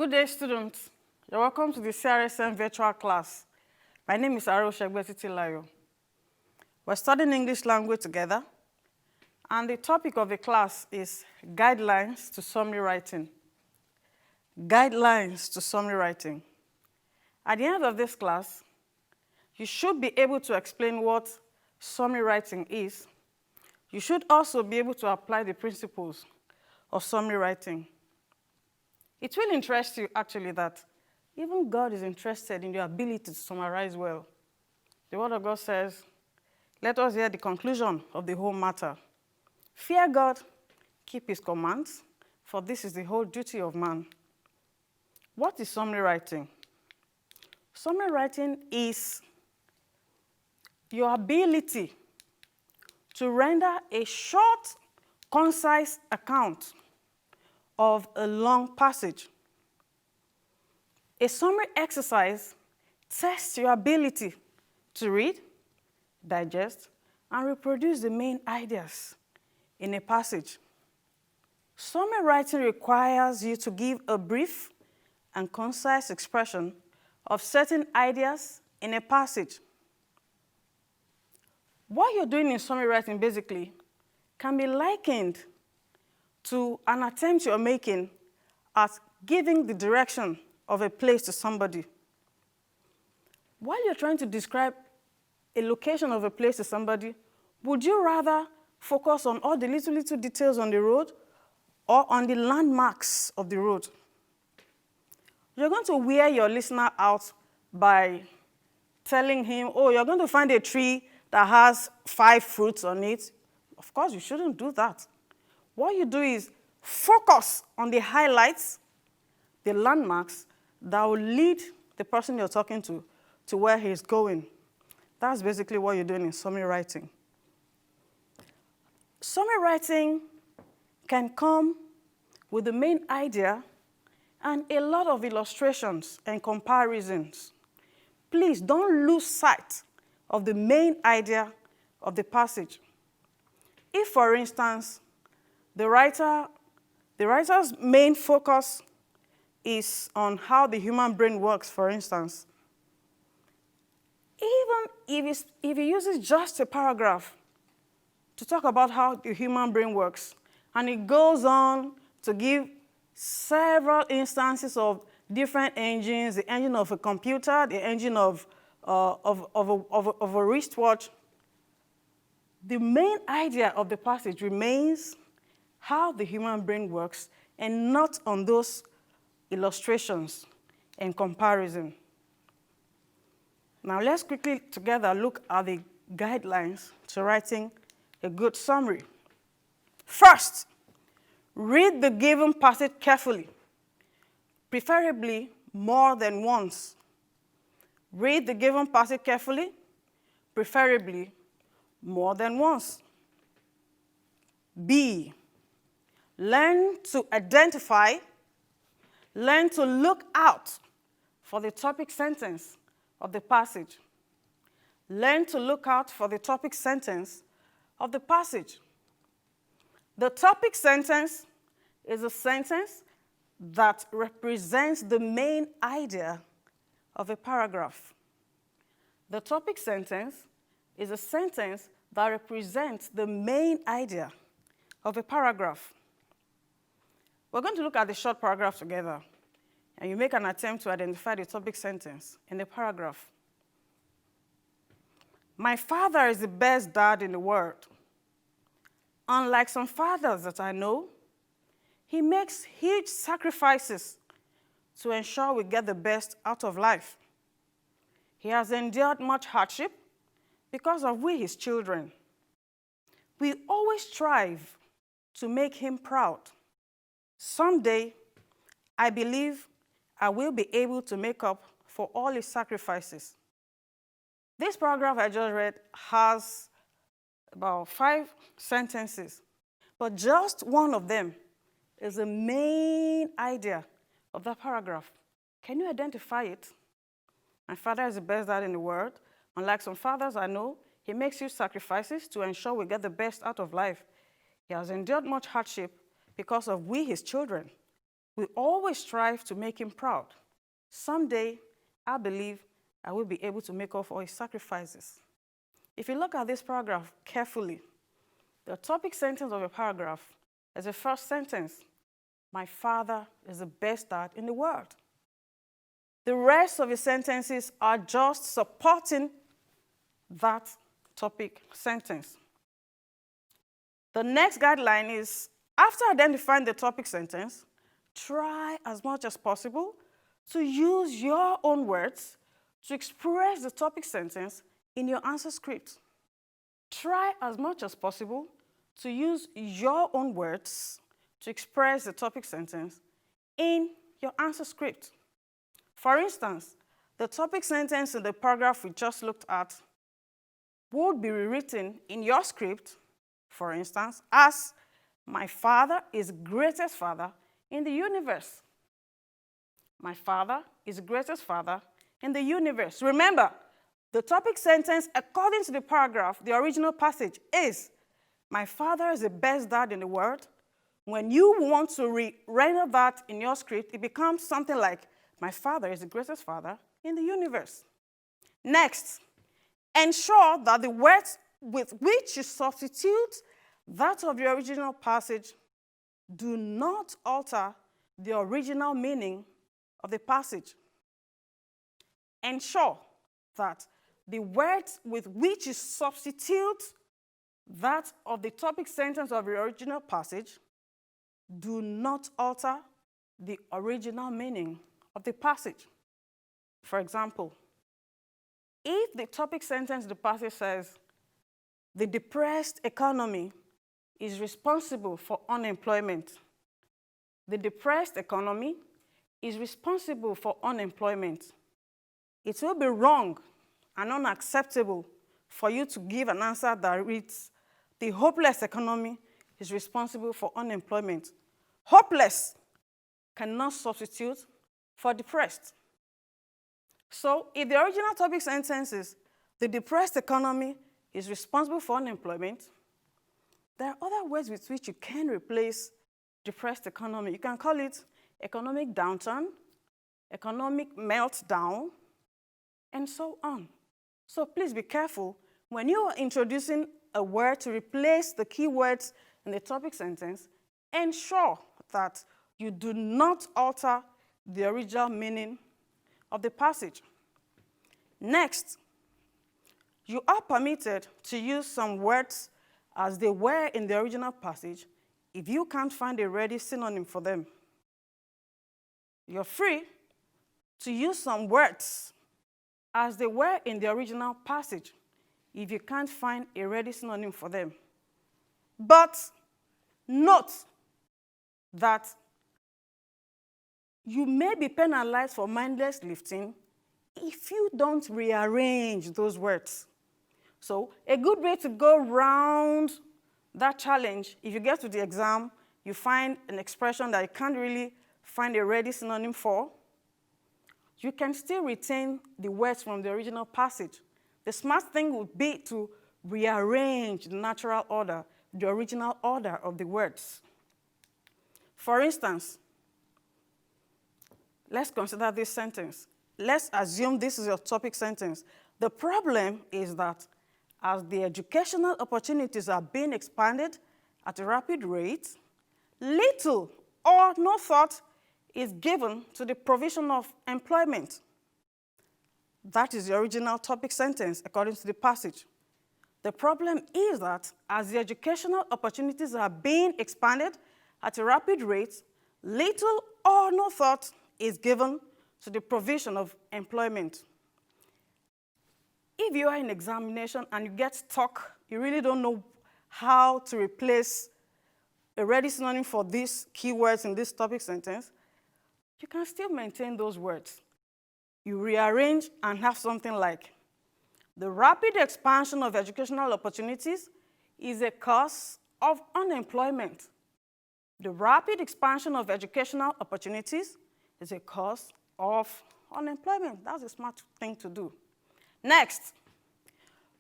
Good day, students. You're welcome to the CRSM virtual class. My name is Titilayo. We're studying English language together, and the topic of the class is Guidelines to Summary Writing. Guidelines to Summary Writing. At the end of this class, you should be able to explain what summary writing is. You should also be able to apply the principles of summary writing. It will interest you, actually, that even God is interested in your ability to summarize well. The Word of God says, let us hear the conclusion of the whole matter. Fear God, keep His commands, for this is the whole duty of man. What is summary writing? Summary writing is your ability to render a short, concise account of a long passage. A summary exercise tests your ability to read, digest, and reproduce the main ideas in a passage. Summary writing requires you to give a brief and concise expression of certain ideas in a passage. What you're doing in summary writing, basically, can be likened to an attempt you're making at giving the direction of a place to somebody. While you're trying to describe a location of a place to somebody, would you rather focus on all the little details on the road or on the landmarks of the road? You're going to wear your listener out by telling him, oh, you're going to find a tree that has 5 fruits on it. Of course, you shouldn't do that. What you do is focus on the highlights, the landmarks that will lead the person you're talking to where he's going. That's basically what you're doing in summary writing. Summary writing can come with the main idea and a lot of illustrations and comparisons. Please don't lose sight of the main idea of the passage. If, for instance, the writer's main focus is on how the human brain works, for instance, even if he uses just a paragraph to talk about how the human brain works, and it goes on to give several instances of different engines, the engine of a computer, the engine of a wristwatch, the main idea of the passage remains how the human brain works and not on those illustrations and comparison. Now let's quickly together look at the guidelines to writing a good summary. First, read the given passage carefully, preferably more than once. Read the given passage carefully, preferably more than once. B, learn to identify, learn to look out for the topic sentence of the passage. Learn to look out for the topic sentence of the passage. The topic sentence is a sentence that represents the main idea of a paragraph. The topic sentence is a sentence that represents the main idea of a paragraph. We're going to look at the short paragraph together, and you make an attempt to identify the topic sentence in the paragraph. My father is the best dad in the world. Unlike some fathers that I know, he makes huge sacrifices to ensure we get the best out of life. He has endured much hardship because of we, his children. We always strive to make him proud. Someday, I believe I will be able to make up for all his sacrifices. This paragraph I just read has about 5 sentences, but just one of them is the main idea of that paragraph. Can you identify it? My father is the best dad in the world. Unlike some fathers I know, he makes huge sacrifices to ensure we get the best out of life. He has endured much hardship because of we, his children. We always strive to make him proud. Someday, I believe I will be able to make up for his sacrifices. If you look at this paragraph carefully, the topic sentence of a paragraph is the first sentence. My father is the best dad in the world. The rest of the sentences are just supporting that topic sentence. The next guideline is, after identifying the topic sentence, try as much as possible to use your own words to express the topic sentence in your answer script. Try as much as possible to use your own words to express the topic sentence in your answer script. For instance, the topic sentence in the paragraph we just looked at would be rewritten in your script, for instance, as my father is the greatest father in the universe. My father is the greatest father in the universe. Remember, the topic sentence, according to the paragraph, the original passage, is my father is the best dad in the world. When you want to render that in your script, it becomes something like, my father is the greatest father in the universe. Next, ensure that the words with which you substitute that of the original passage do not alter the original meaning of the passage. Ensure that the words with which you substitute that of the topic sentence of the original passage do not alter the original meaning of the passage. For example, if the topic sentence of the passage says, the depressed economy is responsible for unemployment. The depressed economy is responsible for unemployment. It will be wrong and unacceptable for you to give an answer that reads, the hopeless economy is responsible for unemployment. Hopeless cannot substitute for depressed. So if the original topic sentence is, the depressed economy is responsible for unemployment, there are other words with which you can replace depressed economy. You can call it economic downturn, economic meltdown, and so on. So please be careful when you are introducing a word to replace the keywords in the topic sentence. Ensure that you do not alter the original meaning of the passage. Next, you are permitted to use some words as they were in the original passage if you can't find a ready synonym for them. You're free to use some words as they were in the original passage if you can't find a ready synonym for them. But note that you may be penalized for mindless lifting if you don't rearrange those words. So a good way to go around that challenge, if you get to the exam, you find an expression that you can't really find a ready synonym for, you can still retain the words from the original passage. The smart thing would be to rearrange the natural order, the original order of the words. For instance, let's consider this sentence. Let's assume this is your topic sentence. The problem is that as the educational opportunities are being expanded at a rapid rate, little or no thought is given to the provision of employment. That is the original topic sentence according to the passage. The problem is that as the educational opportunities are being expanded at a rapid rate, little or no thought is given to the provision of employment. If you are in examination and you get stuck, you really don't know how to replace a ready synonym for these keywords in this topic sentence, you can still maintain those words. You rearrange and have something like, the rapid expansion of educational opportunities is a cause of unemployment. The rapid expansion of educational opportunities is a cause of unemployment. That's a smart thing to do. Next,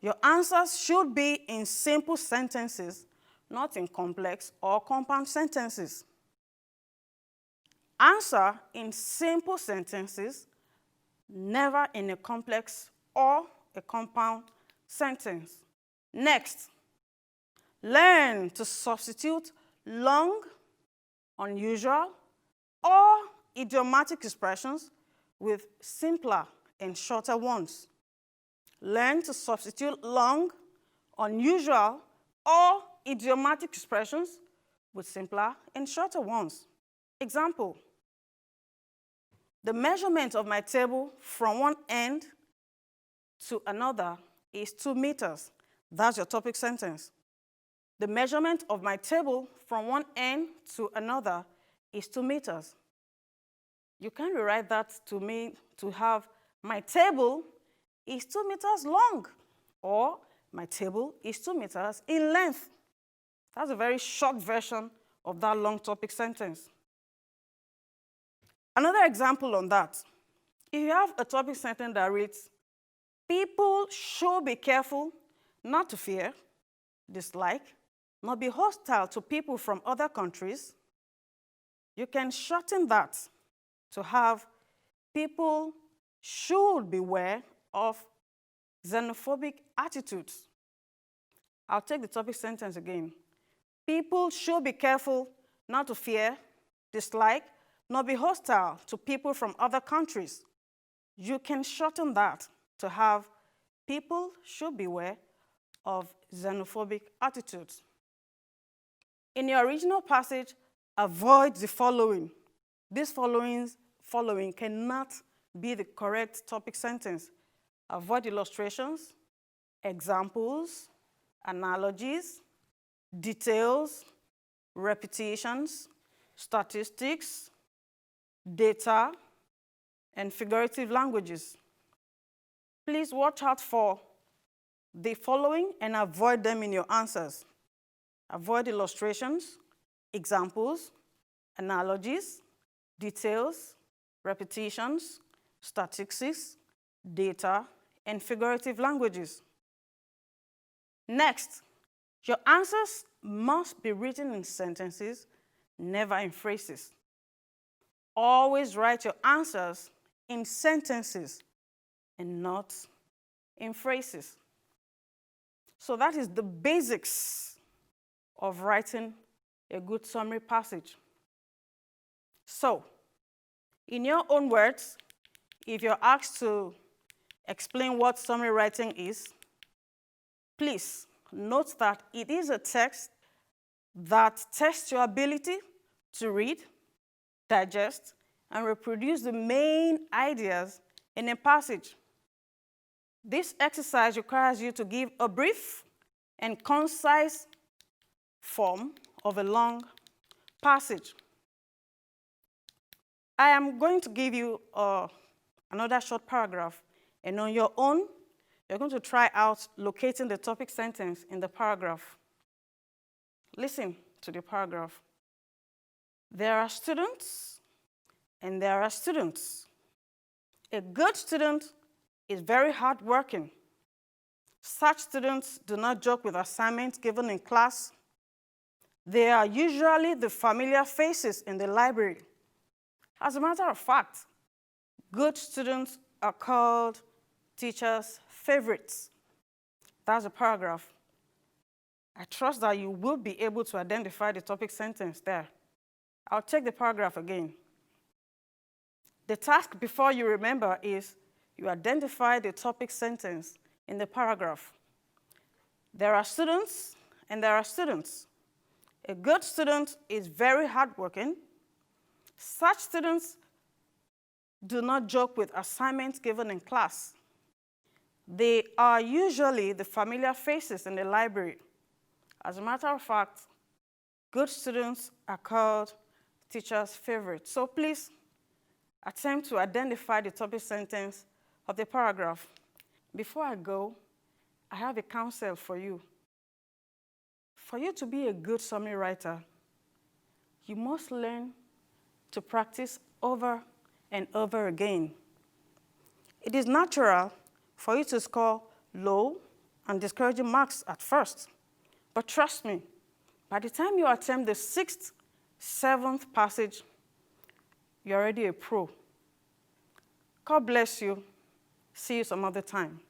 your answers should be in simple sentences, not in complex or compound sentences. Answer in simple sentences, never in a complex or a compound sentence. Next, learn to substitute long, unusual, or idiomatic expressions with simpler and shorter ones. Learn to substitute long, unusual, or idiomatic expressions with simpler and shorter ones. Example, the measurement of my table from one end to another is 2 meters. That's your topic sentence. The measurement of my table from one end to another is 2 meters. You can rewrite that to mean to have my table is 2 meters long, or my table is 2 meters in length. That's a very short version of that long topic sentence. Another example on that, if you have a topic sentence that reads, people should be careful not to fear, dislike, not be hostile to people from other countries, you can shorten that to have people should beware of xenophobic attitudes. I'll take the topic sentence again. People should be careful not to fear, dislike, not be hostile to people from other countries. You can shorten that to have people should beware of xenophobic attitudes. In your original passage, avoid the following. This following cannot be the correct topic sentence. Avoid illustrations, examples, analogies, details, repetitions, statistics, data, and figurative languages. Please watch out for the following and avoid them in your answers. Avoid illustrations, examples, analogies, details, repetitions, statistics, data, and figurative languages. Next, your answers must be written in sentences, never in phrases. Always write your answers in sentences and not in phrases. So that is the basics of writing a good summary passage. So, in your own words, if you're asked to explain what summary writing is, please note that it is a text that tests your ability to read, digest, and reproduce the main ideas in a passage. This exercise requires you to give a brief and concise form of a long passage. I am going to give you another short paragraph, and on your own, you're going to try out locating the topic sentence in the paragraph. Listen to the paragraph. There are students, and there are students. A good student is very hardworking. Such students do not joke with assignments given in class. They are usually the familiar faces in the library. As a matter of fact, good students are called teachers' favorites. That's a paragraph. I trust that you will be able to identify the topic sentence there. I'll take the paragraph again. The task before you remember is you identify the topic sentence in the paragraph. There are students, and there are students. A good student is very hardworking. Such students do not joke with assignments given in class. They are usually the familiar faces in the library. As a matter of fact, good students are called teachers' favorites. So please attempt to identify the topic sentence of the paragraph. Before I go, I have a counsel for you. For you to be a good summary writer, you must learn to practice over and over again. It is natural for you to score low and discouraging marks at first. But trust me, by the time you attempt the 6th, 7th passage, you're already a pro. God bless you. See you some other time.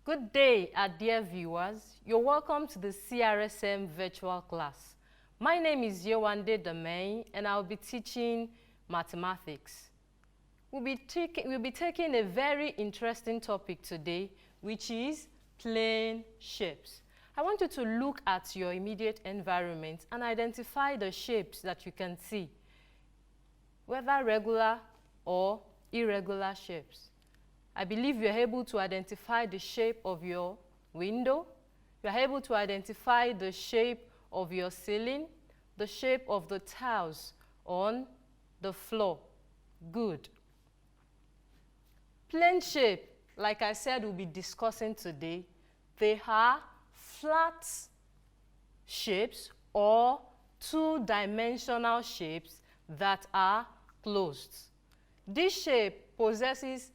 Good day, our dear viewers. You're welcome to the CRSM virtual class. My name is Yewande Domain, and I'll be teaching mathematics. We'll be taking a very interesting topic today, which is plane shapes. I want you to look at your immediate environment and identify the shapes that you can see, whether regular or irregular shapes. I believe you're able to identify the shape of your window. You're able to identify the shape of your ceiling, the shape of the tiles on the floor. Good. Plane shape, like I said, we'll be discussing today. They are flat shapes or two-dimensional shapes that are closed. This shape possesses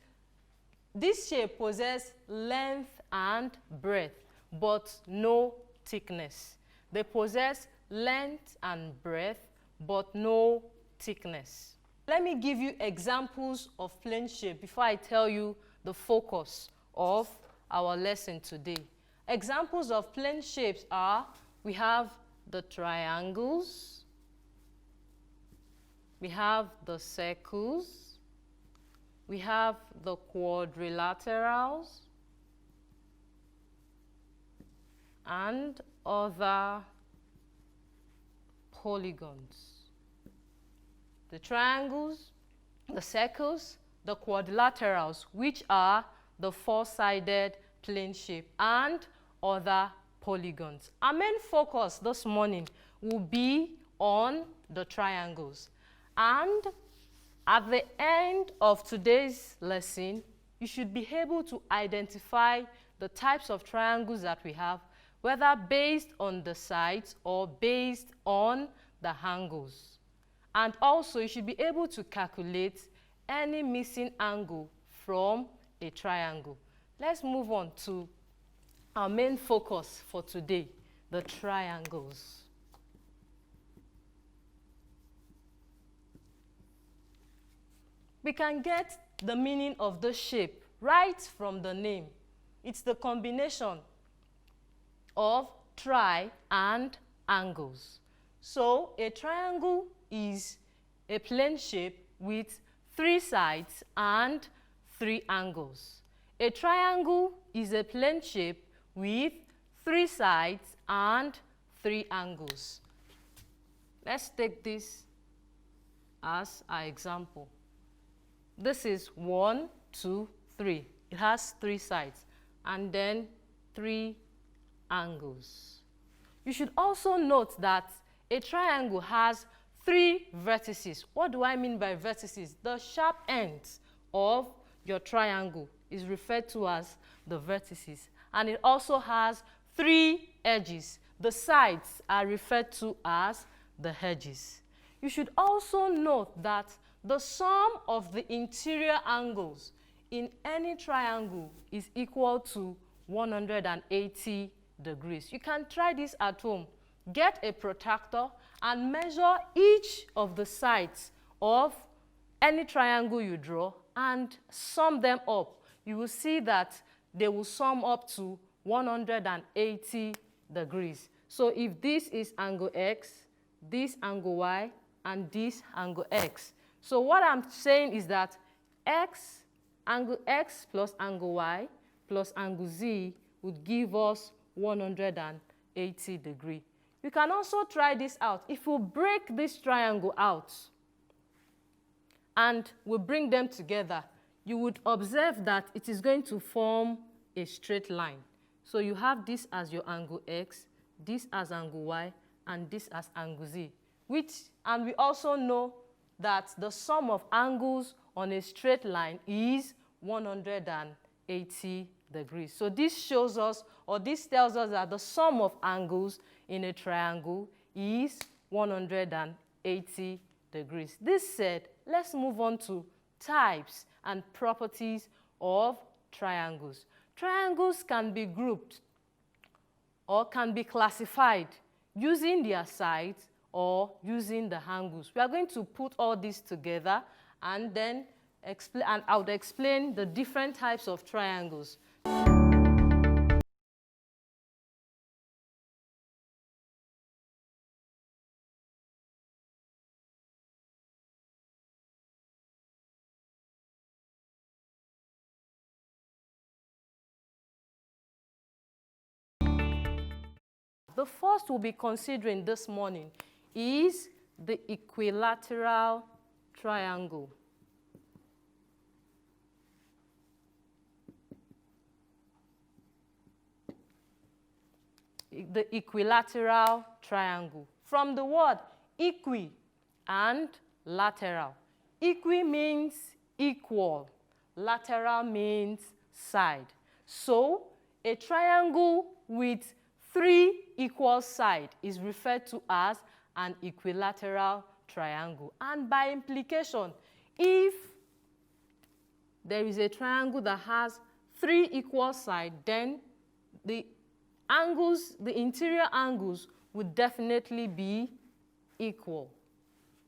length and breadth, but no thickness. They possess length and breadth, but no thickness. Let me give you examples of plane shape before I tell you the focus of our lesson today. Examples of plane shapes are, we have the triangles, we have the circles, we have the quadrilaterals, and other polygons. The triangles, the circles, the quadrilaterals, which are the four-sided plane shape, and other polygons. Our main focus this morning will be on the triangles. And at the end of today's lesson, you should be able to identify the types of triangles that we have, whether based on the sides or based on the angles. And also, you should be able to calculate any missing angle from a triangle. Let's move on to our main focus for today, the triangles. We can get the meaning of the shape right from the name. It's the combination of tri and angles. So a triangle is a plane shape with 3 sides and 3 angles. A triangle is a plane shape with 3 sides and 3 angles. Let's take this as our example. This is 1, 2, 3. It has 3 sides and then 3 angles. You should also note that a triangle has 3 vertices. What do I mean by vertices? The sharp ends of your triangle is referred to as the vertices. And it also has 3 edges. The sides are referred to as the edges. You should also note that the sum of the interior angles in any triangle is equal to 180 degrees. You can try this at home. Get a protractor and measure each of the sides of any triangle you draw and sum them up. You will see that they will sum up to 180 degrees. So if this is angle X, this angle Y, and this angle x. So what I'm saying is that angle x plus angle y plus angle z would give us 180 degrees. You can also try this out. If we break this triangle out and we bring them together, you would observe that it is going to form a straight line. So you have this as your angle x, this as angle y, and this as angle z. And we also know that the sum of angles on a straight line is 180 degrees. So this shows us, or this tells us that the sum of angles in a triangle is 180 degrees. This said, let's move on to types and properties of triangles. Triangles can be grouped or can be classified using their sides or using the angles. We are going to put all this together and then I would explain the different types of triangles. The first we'll be considering this morning is the equilateral triangle. The equilateral triangle. From the word equi and lateral. Equi means equal. Lateral means side. So a triangle with 3 equal sides is referred to as an equilateral triangle. And by implication, if there is a triangle that has 3 equal sides, then the interior angles would definitely be equal.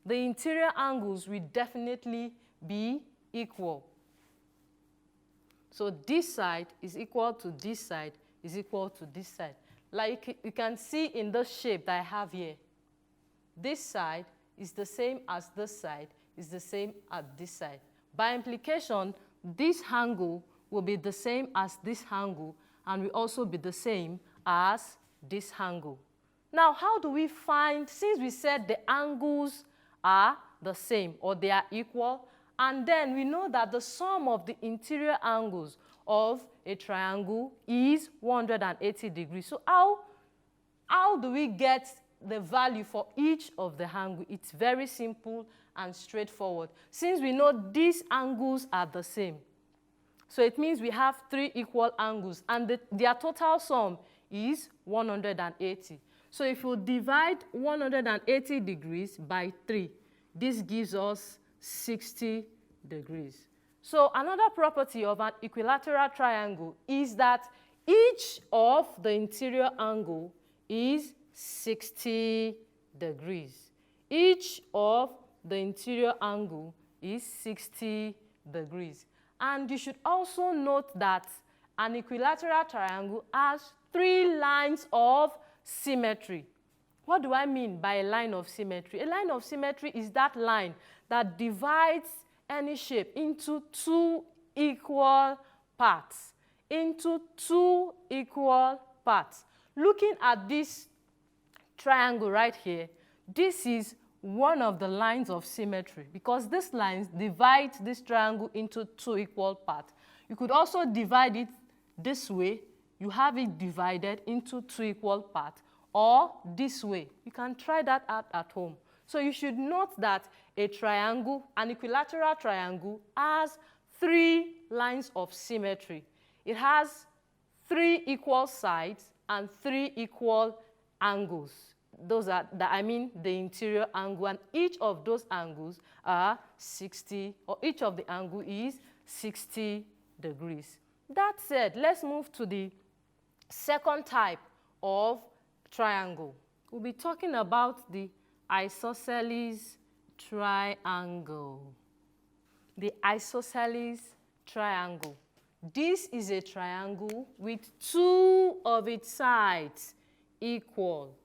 The interior angles will definitely be equal. So this side is equal to this side is equal to this side. Like you can see in the shape that I have here. This side is the same as this side, is the same as this side. By implication, this angle will be the same as this angle and will also be the same as this angle. Now, how do we find, since we said the angles are the same or they are equal, and then we know that the sum of the interior angles of a triangle is 180 degrees. So how do we get the value for each of the angles? It's very simple and straightforward. Since we know these angles are the same, so it means we have 3 equal angles, and their total sum is 180. So if we divide 180 degrees by 3, this gives us 60 degrees. So another property of an equilateral triangle is that each of the interior angle is 60 degrees. Each of the interior angle is 60 degrees. And you should also note that an equilateral triangle has 3 lines of symmetry. What do I mean by a line of symmetry? A line of symmetry is that line that divides any shape into 2 equal parts. Into 2 equal parts. Looking at this triangle right here, this is one of the lines of symmetry because this line divides this triangle into 2 equal parts. You could also divide it this way. You have it divided into 2 equal parts, or this way. You can try that out at home. So you should note that a triangle, an equilateral triangle, has 3 lines of symmetry. It has 3 equal sides and 3 equal angles. Those are, the interior angle, and each of those angles are 60, or each of the angle is 60 degrees. That said, let's move to the second type of triangle. We'll be talking about the isosceles triangle. The isosceles triangle. This is a triangle with 2 of its sides equal.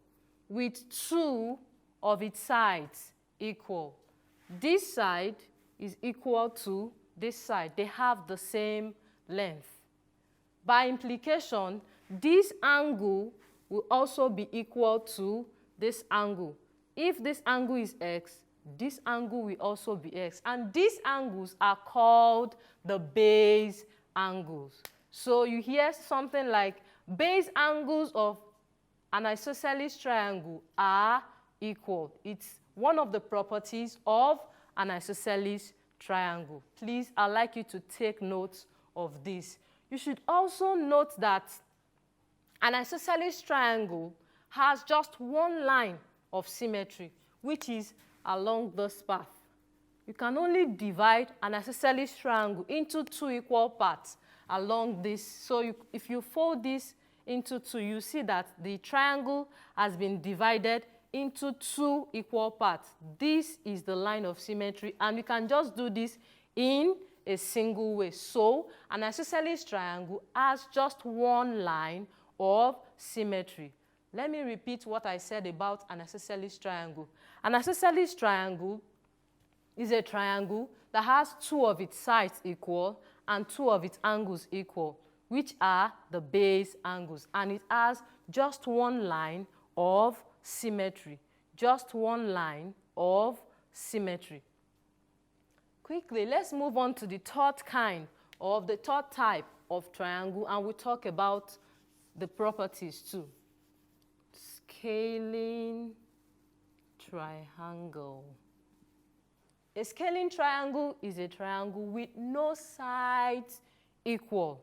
With 2 of its sides equal. This side is equal to this side. They have the same length. By implication, this angle will also be equal to this angle. If this angle is x, this angle will also be x. And these angles are called the base angles. So you hear something like base angles of an isosceles triangle are equal. It's one of the properties of an isosceles triangle. Please, I'd like you to take note of this. You should also note that an isosceles triangle has just one line of symmetry, which is along this path. You can only divide an isosceles triangle into two equal parts along this. So if you fold this into two, you see that the triangle has been divided into two equal parts. This is the line of symmetry, and you can just do this in a single way. So an isosceles triangle has just one line of symmetry. Let me repeat what I said about an isosceles triangle. An isosceles triangle is a triangle that has two of its sides equal and two of its angles equal, which are the base angles. And it has just one line of symmetry. Just one line of symmetry. Quickly, let's move on to the third kind or the third type of triangle, and we'll talk about the properties too. Scalene triangle. A scalene triangle is a triangle with no sides equal.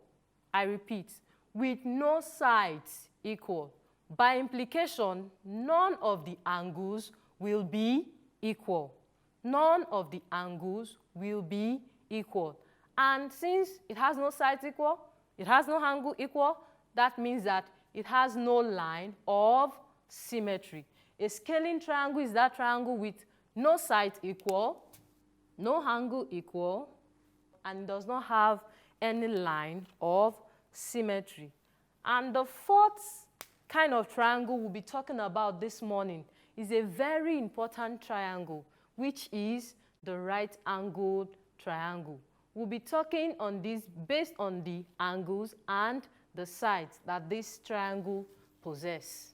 I repeat, with no sides equal. By implication, none of the angles will be equal. None of the angles will be equal. And since it has no sides equal, it has no angle equal, that means that it has no line of symmetry. A scalene triangle is that triangle with no sides equal, no angle equal, and does not have any line of symmetry. And the fourth kind of triangle we'll be talking about this morning is a very important triangle, which is the right-angled triangle. We'll be talking on this based on the angles and the sides that this triangle possesses.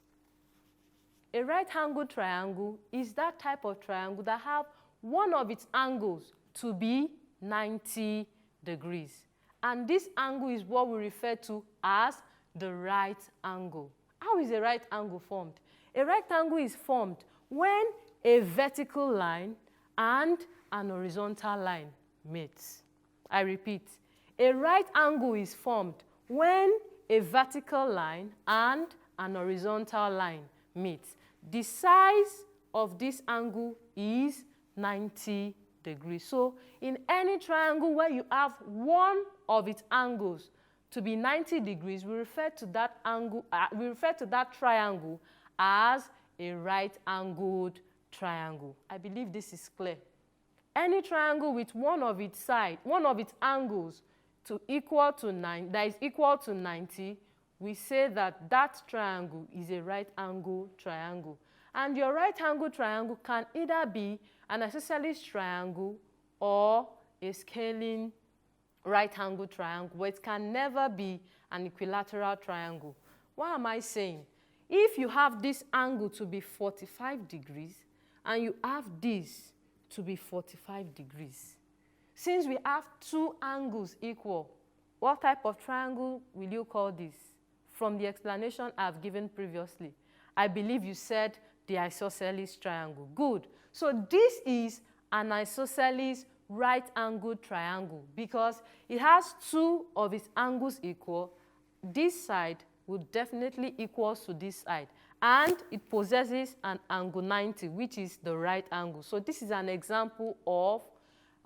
A right-angled triangle is that type of triangle that have one of its angles to be 90 degrees. And this angle is what we refer to as the right angle. How is a right angle formed? A right angle is formed when a vertical line and an horizontal line meets. I repeat, a right angle is formed when a vertical line and an horizontal line meet. The size of this angle is 90 degrees. So in any triangle where you have one of its angles to be 90 degrees, we refer to that angle, we refer to that triangle as a right-angled triangle. I believe this is clear. Any triangle with one of its angles that is equal to 90, we say that that triangle is a right-angled triangle. And your right-angled triangle can either be an isosceles triangle or a scalene right-angled triangle, but it can never be an equilateral triangle. What am I saying? If you have this angle to be 45 degrees and you have this to be 45 degrees, since we have two angles equal, what type of triangle will you call this? From the explanation I've given previously, I believe you said the isosceles triangle. Good. So this is an isosceles right-angled triangle because it has two of its angles equal. This side will definitely equal to this side, and it possesses an angle 90, which is the right angle. So this is an example of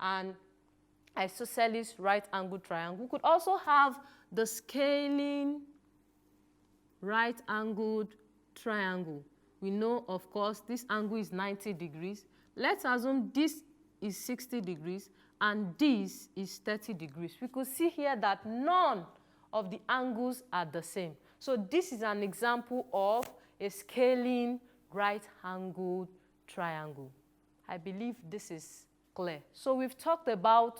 an isosceles right-angled triangle. We could also have the scalene right-angled triangle. We know, of course, this angle is 90 degrees. Let's assume this is 60 degrees and this is 30 degrees. We could see here that none of the angles are the same. So this is an example of a scalene right-angled triangle. I believe this is clear. So we've talked about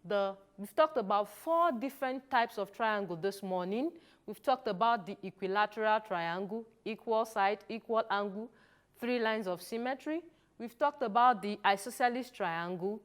4 different types of triangle this morning. We've talked about the equilateral triangle, equal side, equal angle, 3 lines of symmetry. We've talked about the isosceles triangle,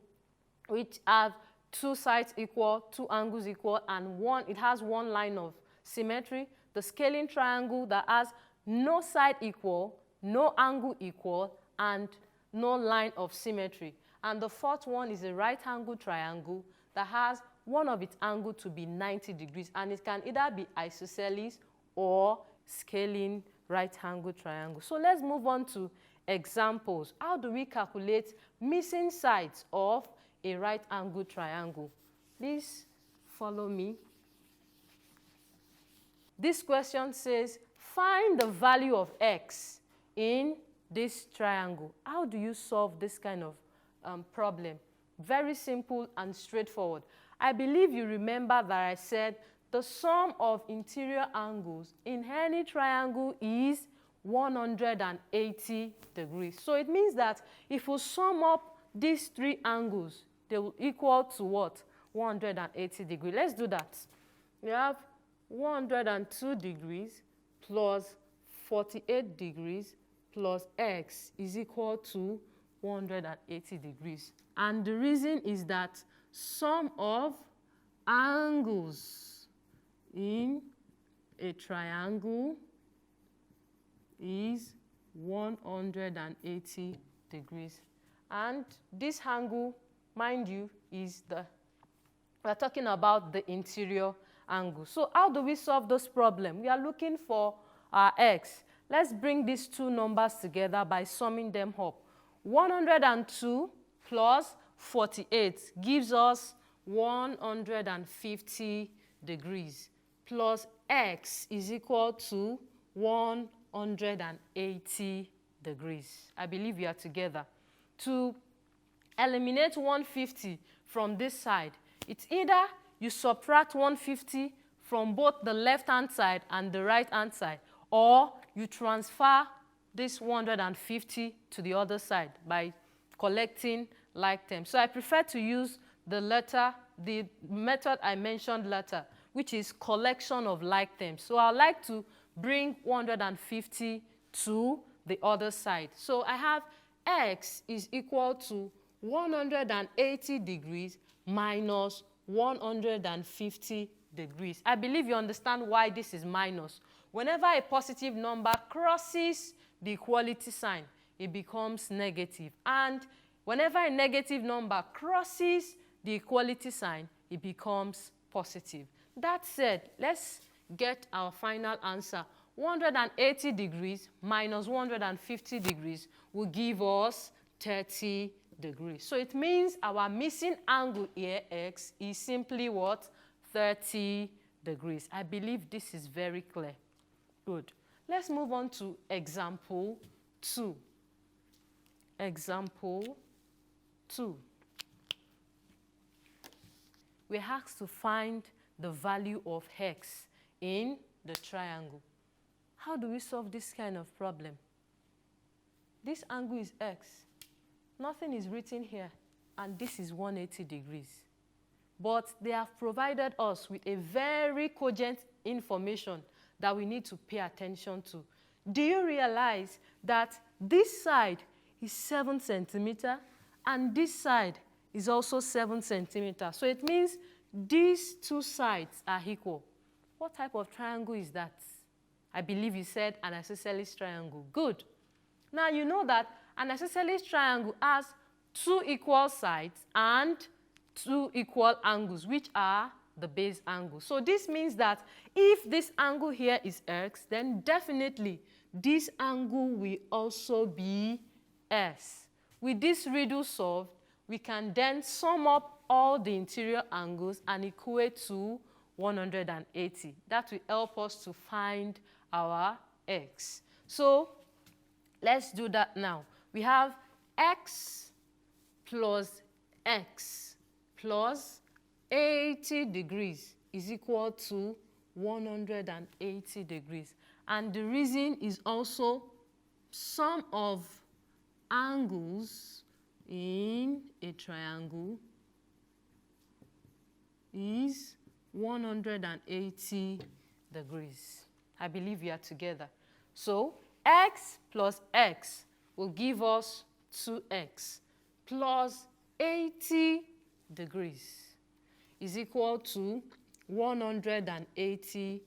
which have 2 sides equal, 2 angles equal, and it has 1 line of symmetry. The scalene triangle that has no side equal, no angle equal, and no line of symmetry. And the 4th one is a right-angled triangle that has one of its angle to be 90 degrees, and it can either be isosceles or scalene right-angled triangle. So let's move on to examples. How do we calculate missing sides of a right-angled triangle? Please follow me. This question says, find the value of x in this triangle. How do you solve this kind of problem? Very simple and straightforward. I believe you remember that I said the sum of interior angles in any triangle is 180 degrees. So it means that if we sum up these 3 angles, they will equal to what? 180 degrees. Let's do that. We have 102 degrees plus 48 degrees plus x is equal to 180 degrees. And the reason is that sum of angles in a triangle is 180 degrees. And this angle, mind you, we're talking about the interior angle. So how do we solve this problem? We are looking for our x. Let's bring these 2 numbers together by summing them up. 102 plus 48 gives us 150 degrees plus x is equal to 180 degrees. I believe we are together. To eliminate 150 from this side, it's either you subtract 150 from both the left-hand side and the right-hand side, or you transfer this 150 to the other side by collecting like terms. So I prefer to use the method I mentioned later, which is collection of like terms. So I'd like to bring 150 to the other side. So I have x is equal to 180 degrees minus 150 degrees. I believe you understand why this is minus. Whenever a positive number crosses the equality sign, it becomes negative. And whenever a negative number crosses the equality sign, it becomes positive. That said, let's get our final answer. 180 degrees minus 150 degrees will give us 30 degrees. So it means our missing angle here, x, is simply what? 30 degrees. I believe this is very clear. Good. Let's move on to example 2. Example 2. We're asked to find the value of x in the triangle. How do we solve this kind of problem? This angle is x. Nothing is written here, and this is 180 degrees. But they have provided us with a very cogent information that we need to pay attention to. Do you realize that this side is 7 centimeters and this side is also 7 centimeters? So it means these 2 sides are equal. What type of triangle is that? I believe you said an isosceles triangle. Good. Now you know that an isosceles triangle has 2 equal sides and 2 equal angles, which are the base angles. So this means that if this angle here is x, then definitely this angle will also be s. With this riddle solved, we can then sum up all the interior angles and equate to 180. That will help us to find our x. So let's do that now. We have x plus x plus 80 degrees is equal to 180 degrees. And the reason is also sum of angles in a triangle is 180 degrees. I believe we are together. So x plus x will give us 2x plus 80 degrees is equal to 180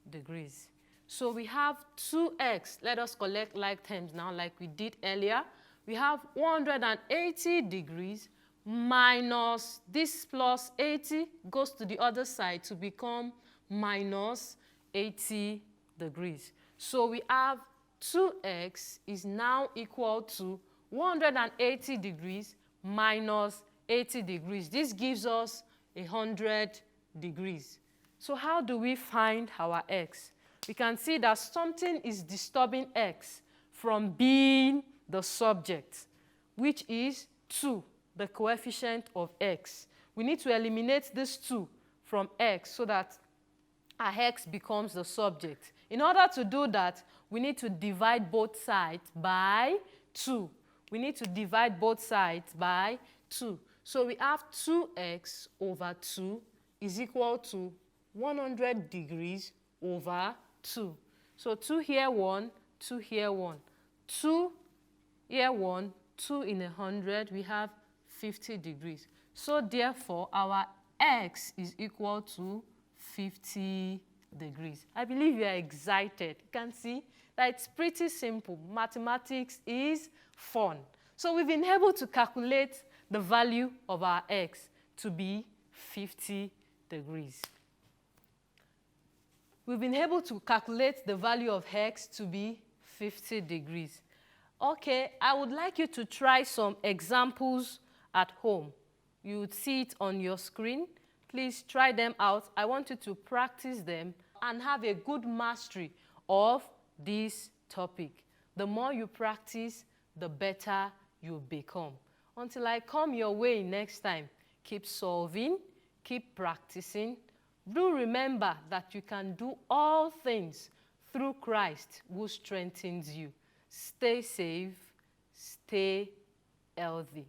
degrees. So we have 2x. Let us collect like terms now like we did earlier. We have 180 degrees minus this plus 80 goes to the other side to become minus 80 degrees. So we have 2x is now equal to 180 degrees minus 80 degrees. This gives us 100 degrees. So how do we find our x? We can see that something is disturbing x from being the subject, which is 2, the coefficient of x. We need to eliminate this 2 from x so that our x becomes the subject. In order to do that, we need to divide both sides by 2. We need to divide both sides by 2. So we have 2x over 2 is equal to 100 degrees over 2. So 2 here 1, 2 here 1. 2 here 1, 2 in 100, we have 50 degrees. So therefore, our x is equal to 50 degrees. I believe you are excited. You can see that it's pretty simple. Mathematics is fun. So we've been able to calculate the value of our x to be 50 degrees. We've been able to calculate the value of x to be 50 degrees. Okay, I would like you to try some examples at home. You would see it on your screen. Please try them out. I want you to practice them and have a good mastery of this topic. The more you practice, the better you become. Until I come your way next time, keep solving, keep practicing. Do remember that you can do all things through Christ who strengthens you. Stay safe, stay healthy.